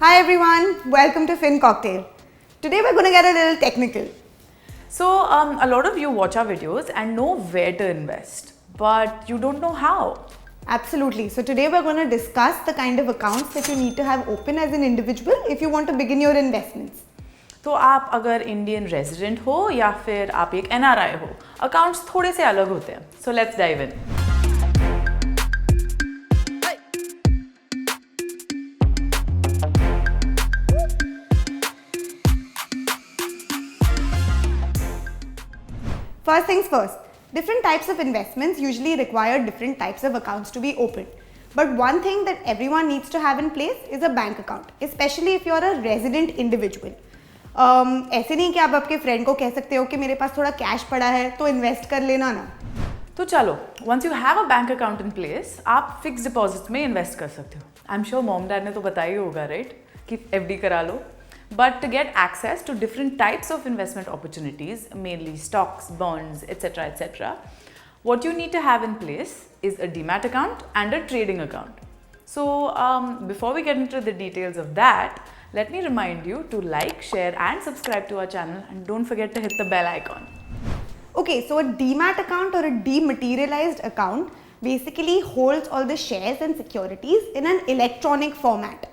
Hi everyone, welcome to Fin Cocktail. Today we're going to get a little technical. So a lot of you watch our videos and know where to invest, but you don't know how. Absolutely. So today we're going to discuss the kind of accounts that you need to have open as an individual if you want to begin your investments. तो आप अगर Indian resident हो या फिर आप एक NRI हो, accounts थोड़े से अलग होते हैं. So let's dive in. First things first, different types of investments usually require different types of accounts to be opened. But one thing that everyone needs to have in place is a bank account, especially if you're a resident individual. ऐसे नहीं कि आप आपके friend को कह सकते हो कि मेरे पास थोड़ा कैश पड़ा है तो इन्वेस्ट कर लेना ना. तो चलो, once you have a bank account in place, आप फिक्स डिपॉजिट में इन्वेस्ट कर सकते हो. I am sure mom dad ने तो बताया ही होगा, राइट, कि FD करा लो. But to get access to different types of investment opportunities, mainly stocks, bonds, etc., what you need to have in place is a demat account and a trading account. So before we get into the details of that, let me remind you to like, share and subscribe to our channel, and don't forget to hit the bell icon. Okay, so a demat account or a dematerialized account basically holds all the shares and securities in an electronic format.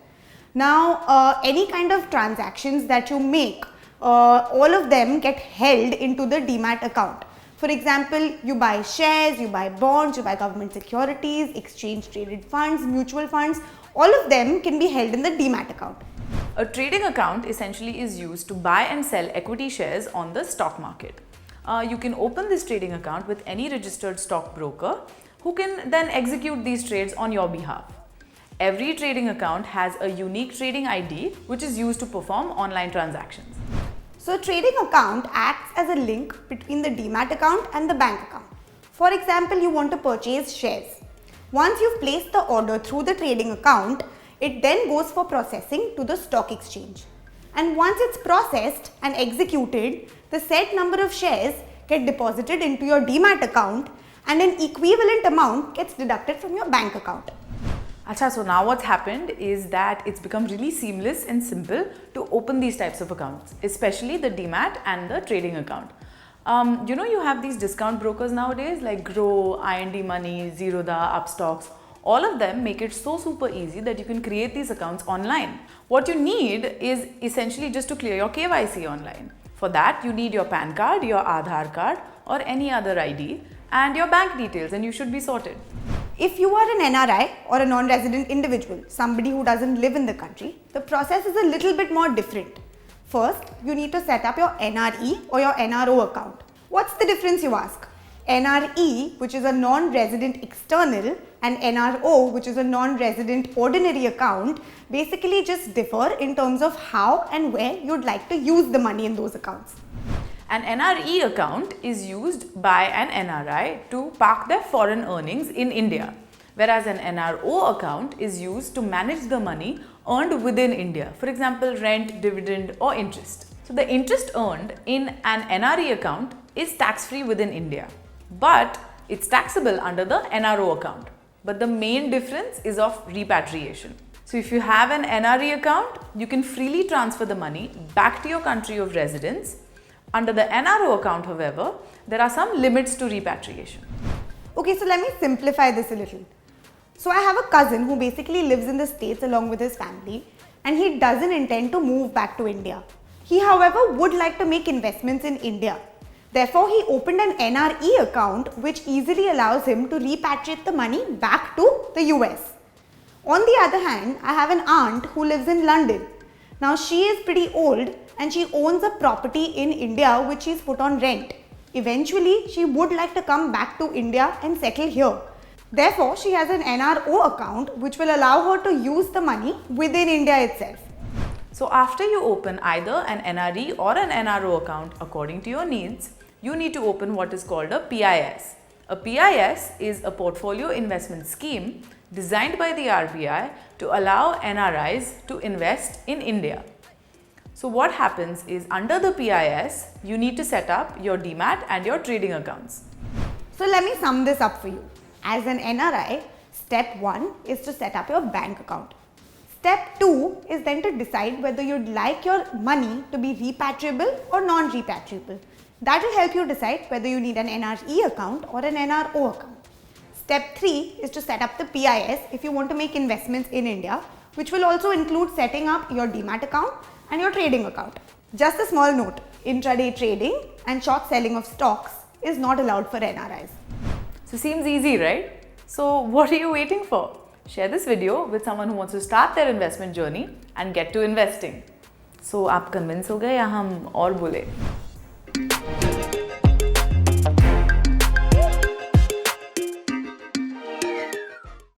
Now, any kind of transactions that you make, all of them get held into the demat account. For example, you buy shares, you buy bonds, you buy government securities, exchange traded funds, mutual funds, all of them can be held in the demat account. A trading account essentially is used to buy and sell equity shares on the stock market. You can open this trading account with any registered stockbroker who can then execute these trades on your behalf. Every trading account has a unique trading ID which is used to perform online transactions. So, a trading account acts as a link between the demat account and the bank account. For example, you want to purchase shares. Once you've placed the order through the trading account, it then goes for processing to the stock exchange. And once it's processed and executed, the set number of shares get deposited into your demat account and an equivalent amount gets deducted from your bank account. Acha, so now what's happened is that it's become really seamless and simple to open these types of accounts, especially the demat and the trading account. You have these discount brokers nowadays like Grow, IND Money, Zerodha, Upstocks. All of them make it so super easy that you can create these accounts online. What you need is essentially just to clear your KYC online. For that, you need your PAN card, your Aadhaar card or any other ID and your bank details, and you should be sorted. If you are an NRI or a non-resident individual, somebody who doesn't live in the country, the process is a little bit more different. First, you need to set up your NRE or your NRO account. What's the difference, you ask? NRE, which is a non-resident external, and NRO, which is a non-resident ordinary account, basically just differ in terms of how and where you'd like to use the money in those accounts. An NRE account is used by an NRI to park their foreign earnings in India, whereas an NRO account is used to manage the money earned within India, for example, rent, dividend or interest. So the interest earned in an NRE account is tax-free within India, but it's taxable under the NRO account. But the main difference is of repatriation. So if you have an NRE account, you can freely transfer the money back to your country of residence. Under the NRO account, however, there are some limits to repatriation. Okay, so let me simplify this a little. So I have a cousin who basically lives in the States along with his family, and he doesn't intend to move back to India. He, however, would like to make investments in India. Therefore, he opened an NRE account which easily allows him to repatriate the money back to the US. On the other hand, I have an aunt who lives in London. Now, she is pretty old and she owns a property in India which she's put on rent. Eventually, she would like to come back to India and settle here. Therefore, she has an NRO account which will allow her to use the money within India itself. So after you open either an NRE or an NRO account according to your needs, you need to open what is called a PIS. A PIS is a portfolio investment scheme designed by the RBI to allow NRIs to invest in India. So what happens is under the PIS, you need to set up your demat and your trading accounts. So let me sum this up for you. As an NRI, step 1 is to set up your bank account. Step 2 is then to decide whether you'd like your money to be repatriable or non-repatriable. That will help you decide whether you need an NRE account or an NRO account. Step 3 is to set up the PIS if you want to make investments in India, which will also include setting up your demat account and your trading account. Just a small note, intraday trading and short selling of stocks is not allowed for NRIs. So seems easy, right? So what are you waiting for? Share this video with someone who wants to start their investment journey and get to investing. So आप convince हो गए या हम और बोले?